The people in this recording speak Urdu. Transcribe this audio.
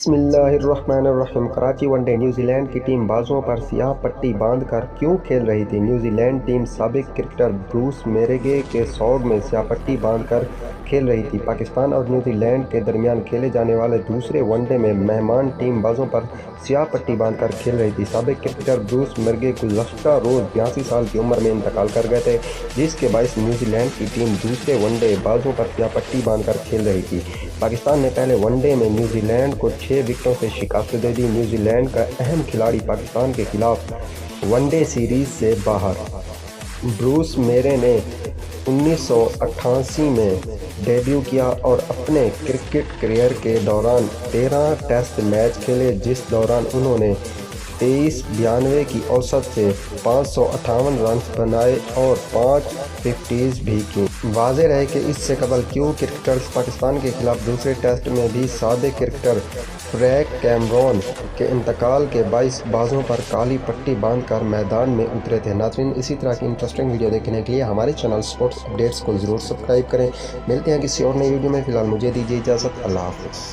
بسم اللہ الرحمن الرحیم۔ Karachi one day New Zealand کی ٹیم بازوؤں پر سیاہ پٹی باندھ کر کیوں کھیل رہی تھی؟ نیوزی لینڈ ٹیم سابق کرکٹر بروس میریگے کے سوگ میں سیاہ پٹی باندھ کر کھیل رہی تھی۔ پاکستان اور نیوزی لینڈ کے درمیان کھیلے جانے والے دوسرے ون ڈے میں مہمان ٹیم بازوؤں پر سیاہ پٹی باندھ کر کھیل رہی تھی۔ سابق کرکٹر بروس میریگے گزشتہ روز 82 سال کی عمر میں انتقال کر گئے تھے، جس کے باعث نیوزی لینڈ کی ٹیم دوسرے ون ڈے بازوؤں پر سیاہ پٹی باندھ کر کھیل رہی تھی۔ پاکستان نے پہلے ون ڈے میں نیوزی لینڈ کو 6 وکٹوں سے شکست دے دی۔ نیوزی لینڈ کا اہم کھلاڑی پاکستان کے خلاف ون ڈے سیریز سے باہر۔ بروس میرے نے 1988 میں ڈیبیو کیا اور اپنے کرکٹ کیریئر کے دوران 13 ٹیسٹ میچ کھیلے، جس دوران انہوں نے 23-92 کی اوسط سے 558 رنز بنائے اور 5 ففٹیز بھی کیں۔ واضح رہے کہ اس سے قبل کیوں کرکٹرز پاکستان کے خلاف دوسرے ٹیسٹ میں بھی سابق کرکٹر فرینک کیمرون کے انتقال کے باعث بازوؤں پر کالی پٹی باندھ کر میدان میں اترے تھے۔ ناظرین، اسی طرح کی انٹرسٹنگ ویڈیو دیکھنے کے لیے ہمارے چینل اسپورٹس اپڈیٹس کو ضرور سبسکرائب کریں۔ ملتے ہیں کسی اور نئی ویڈیو میں، فی الحال مجھے دیجیے اجازت۔ اللہ حافظ۔